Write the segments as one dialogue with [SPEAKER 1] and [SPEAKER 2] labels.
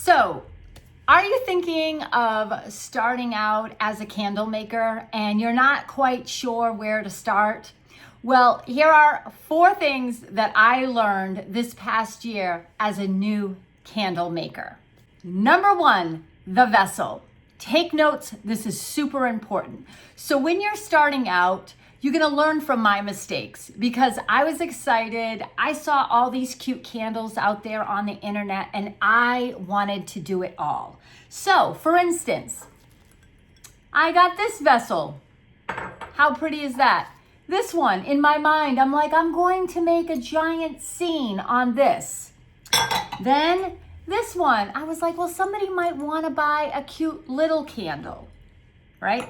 [SPEAKER 1] So, are you thinking of starting out as a candle maker and you're not quite sure where to start? Well, here are 4 things that I learned this past year as a new candle maker. Number 1, the vessel. Take notes, this is super important. So when you're starting out, you're gonna learn from my mistakes because I was excited. I saw all these cute candles out there on the internet and I wanted to do it all. So for instance, I got this vessel. How pretty is that? This one, in my mind, I'm like, I'm going to make a giant scene on this. Then this one, I was like, well, somebody might wanna buy a cute little candle, right?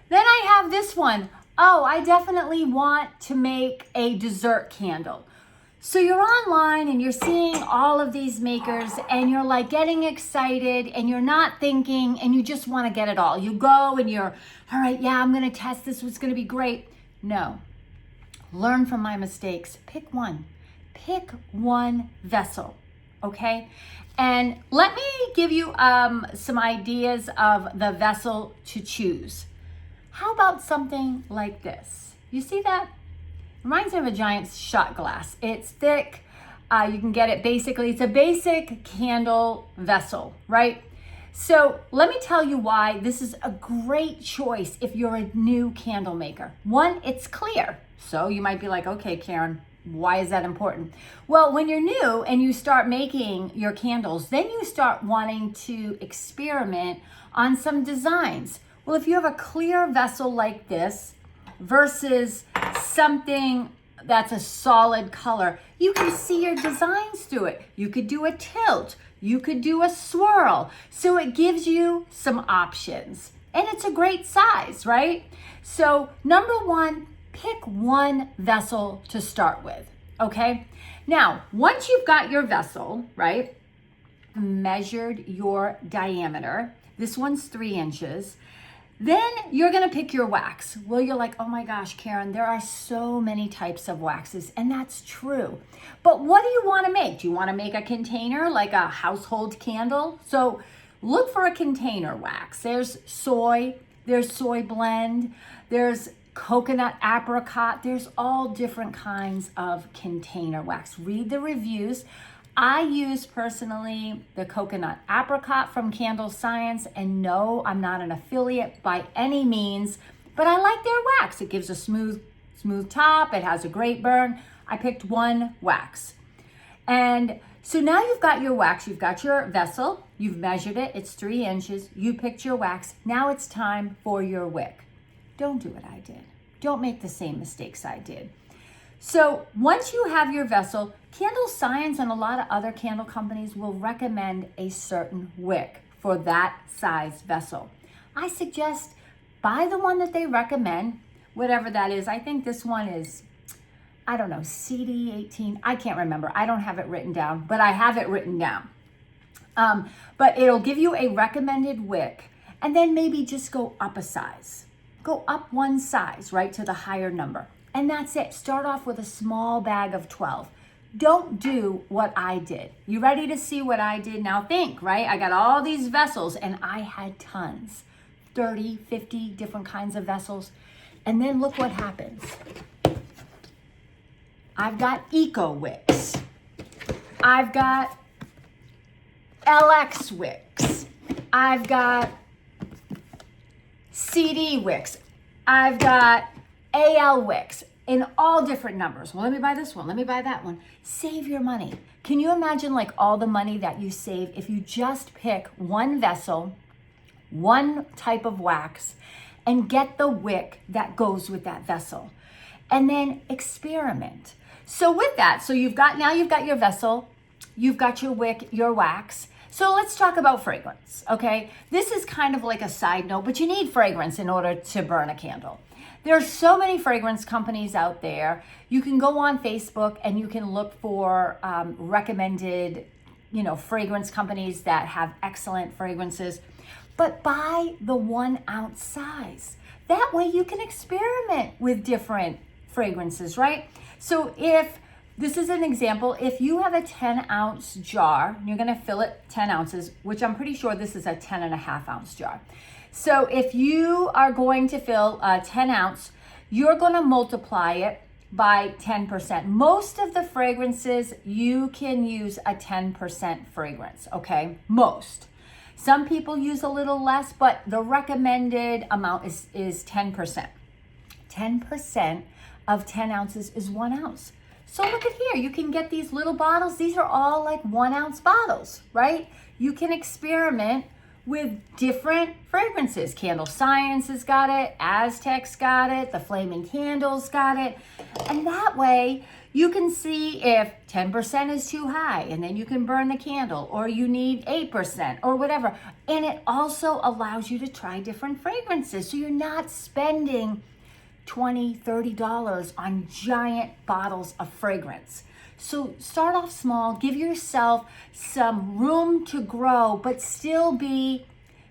[SPEAKER 1] Then I have this one. Oh, I definitely want to make a dessert candle. So you're online and you're seeing all of these makers and you're like getting excited and you're not thinking and you just want to get it all. You go and you're, all right, yeah, I'm going to test this. It's going to be great. No. Learn from my mistakes. Pick one. Pick one vessel, okay? And let me give you some ideas of the vessel to choose. How about something like this? You see that? Reminds me of a giant shot glass. It's thick. You can get it basically. It's a basic candle vessel, right? So let me tell you why this is a great choice if you're a new candle maker. One, it's clear. So you might be like, okay, Karen, why is that important? Well, when you're new and you start making your candles, then you start wanting to experiment on some designs. Well, if you have a clear vessel like this versus something that's a solid color, you can see your designs through it. You could do a tilt, you could do a swirl. So it gives you some options and it's a great size, right? So number 1, pick one vessel to start with, okay? Now, once you've got your vessel, right, measured your diameter, this one's 3 inches, then you're gonna pick your wax. Well, you're like, oh my gosh, Karen, there are so many types of waxes, and that's true. But what do you wanna make? Do you wanna make a container, like a household candle? So look for a container wax. There's soy blend, there's coconut apricot, there's all different kinds of container wax. Read the reviews. I use personally the coconut apricot from Candle Science, and no, I'm not an affiliate by any means, but I like their wax. It gives a smooth top. It has a great burn. I picked one wax. And so now you've got your wax, you've got your vessel, you've measured it, it's 3 inches, you picked your wax. Now it's time for your wick. Don't do what I did. Don't make the same mistakes I did. So once you have your vessel, Candle Science and a lot of other candle companies will recommend a certain wick for that size vessel. I suggest buy the one that they recommend, whatever that is. I think this one is, I don't know, CD18. I can't remember. I don't have it written down, but I have it written down. But it'll give you a recommended wick, and then maybe just go up a size. Go up one size, right, to the higher number. And that's it. Start off with a small bag of 12. Don't do what I did. You ready to see what I did? Now think, right? I got all these vessels and I had tons, 30, 50 different kinds of vessels. And then look what happens. I've got Eco wicks. I've got LX wicks. I've got CD wicks. I've got AL wicks in all different numbers. Well, let me buy this one. Let me buy that one. Save your money. Can you imagine like all the money that you save if you just pick one vessel, one type of wax, and get the wick that goes with that vessel, and then experiment. So with that, so now you've got your vessel, you've got your wick, your wax. So let's talk about fragrance, okay? This is kind of like a side note, but you need fragrance in order to burn a candle. There are so many fragrance companies out there. You can go on Facebook and you can look for recommended, fragrance companies that have excellent fragrances, but buy the 1 ounce size. That way you can experiment with different fragrances, right? So if this is an example. If you have a 10-ounce jar, you're gonna fill it 10 ounces, which I'm pretty sure this is a 10.5-ounce jar. So if you are going to fill a 10-ounce, you're gonna multiply it by 10%. Most of the fragrances, you can use a 10% fragrance, okay? Most. Some people use a little less, but the recommended amount is 10%. 10% of 10 ounces is 1 ounce. So look at here, you can get these little bottles. These are all like 1 ounce bottles, right? You can experiment with different fragrances. Candle Science has got it, Aztec's got it, the Flaming Candles got it. And that way you can see if 10% is too high and then you can burn the candle, or you need 8% or whatever. And it also allows you to try different fragrances. So you're not spending $20, $30 on giant bottles of fragrance. So start off small, give yourself some room to grow, but still be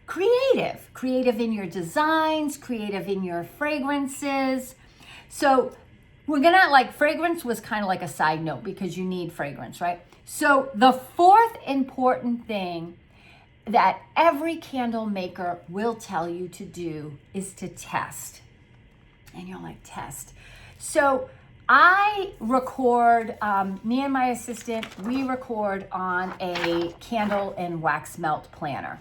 [SPEAKER 1] creative. Creative in your designs, creative in your fragrances. So we're gonna, like, fragrance was kind of like a side note because you need fragrance, right? So the fourth important thing that every candle maker will tell you to do is to test. And you're like, test. So I record, me and my assistant, we record on a candle and wax melt planner.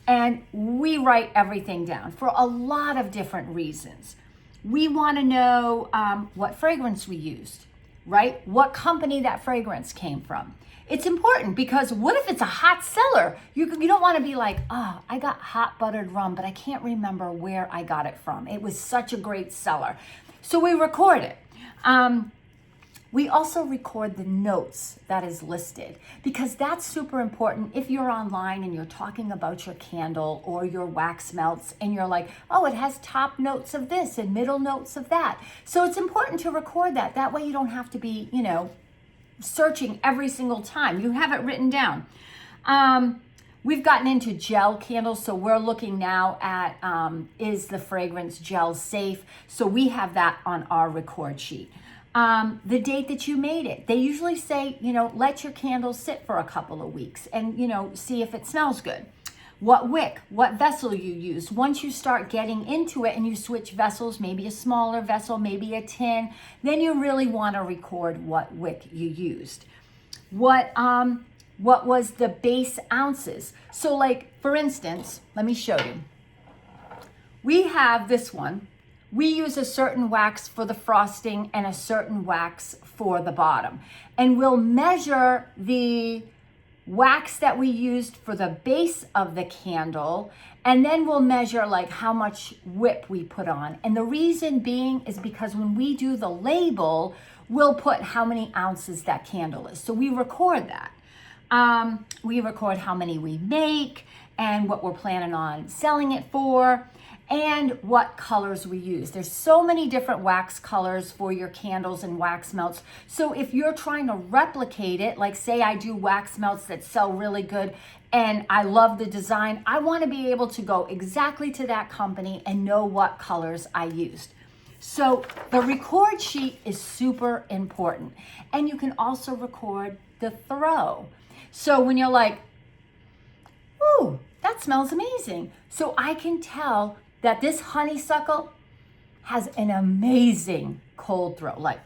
[SPEAKER 1] And we write everything down for a lot of different reasons. We want to know what fragrance we used, right? What company that fragrance came from. It's important because what if it's a hot seller? You don't want to be like, oh, I got hot buttered rum, but I can't remember where I got it from. It was such a great seller. So we record it. We also record the notes that is listed because that's super important. If you're online and you're talking about your candle or your wax melts and you're like, oh, it has top notes of this and middle notes of that. So it's important to record that. That way you don't have to be, searching every single time. You have it written down. We've gotten into gel candles, so we're looking now at is the fragrance gel safe? So we have that on our record sheet. The date that you made it. They usually say, let your candle sit for a couple of weeks and, see if it smells good. What wick, what vessel you used. Once you start getting into it and you switch vessels, maybe a smaller vessel, maybe a tin, then you really want to record what wick you used. What was the base ounces? So like, for instance, let me show you. We have this one. We use a certain wax for the frosting and a certain wax for the bottom. And we'll measure the wax that we used for the base of the candle, and then we'll measure like how much whip we put on. And the reason being is because when we do the label, we'll put how many ounces that candle is. So we record that. We record how many we make and what we're planning on selling it for, and what colors we use. There's so many different wax colors for your candles and wax melts. So if you're trying to replicate it, like say I do wax melts that sell really good and I love the design, I want to be able to go exactly to that company and know what colors I used. So the record sheet is super important. And you can also record the throw. So when you're like, ooh, that smells amazing. So I can tell that this honeysuckle has an amazing cold throw. Like,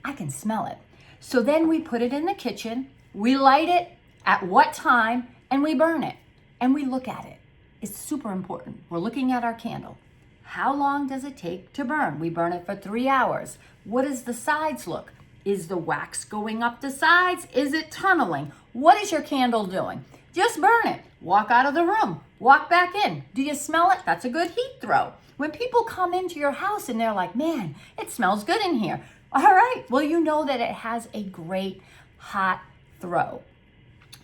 [SPEAKER 1] I can smell it. So then we put it in the kitchen, we light it at what time, and we burn it. And we look at it. It's super important. We're looking at our candle. How long does it take to burn? We burn it for 3 hours. What does the sides look? Is the wax going up the sides? Is it tunneling? What is your candle doing? Just burn it. Walk out of the room. Walk back in. Do you smell it? That's a good heat throw. When people come into your house and they're like, man, it smells good in here. All right, well, you know that it has a great hot throw.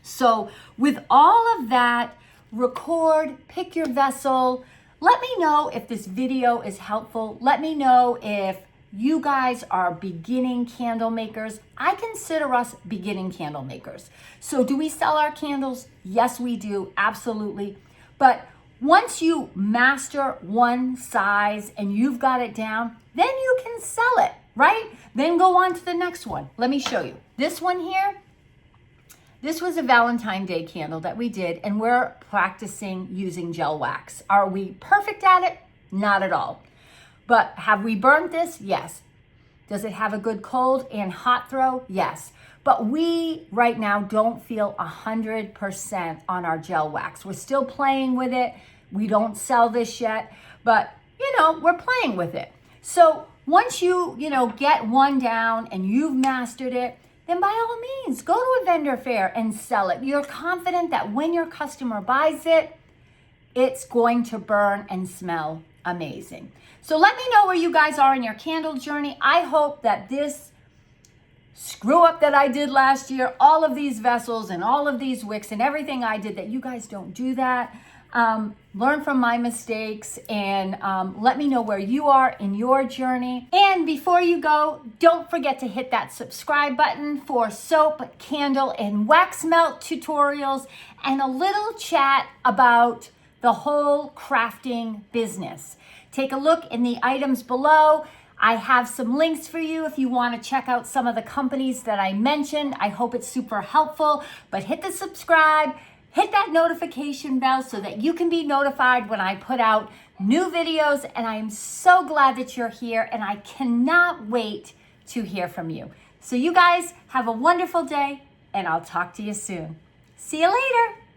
[SPEAKER 1] So with all of that, record, pick your vessel. Let me know if this video is helpful. Let me know if you guys are beginning candle makers. I consider us beginning candle makers. So do we sell our candles? Yes, we do, absolutely. But once you master one size and you've got it down, then you can sell it, right? Then go on to the next one. Let me show you. This one here, this was a Valentine's Day candle that we did, and we're practicing using gel wax. Are we perfect at it? Not at all. But have we burnt this? Yes. Does it have a good cold and hot throw? Yes. But we right now don't feel 100% on our gel wax. We're still playing with it. We don't sell this yet, but we're playing with it. So once you get one down and you've mastered it, then by all means, go to a vendor fair and sell it. You're confident that when your customer buys it, it's going to burn and smell amazing. So let me know where you guys are in your candle journey. I hope that this screw up that I did last year, all of these vessels and all of these wicks and everything I did, that you guys don't do that. Learn from my mistakes and let me know where you are in your journey. And before you go, don't forget to hit that subscribe button for soap, candle, and wax melt tutorials and a little chat about the whole crafting business. Take a look in the items below. I have some links for you if you want to check out some of the companies that I mentioned. I hope it's super helpful, but hit the subscribe, hit that notification bell so that you can be notified when I put out new videos. And I am so glad that you're here, and I cannot wait to hear from you. So you guys have a wonderful day, and I'll talk to you soon. See you later.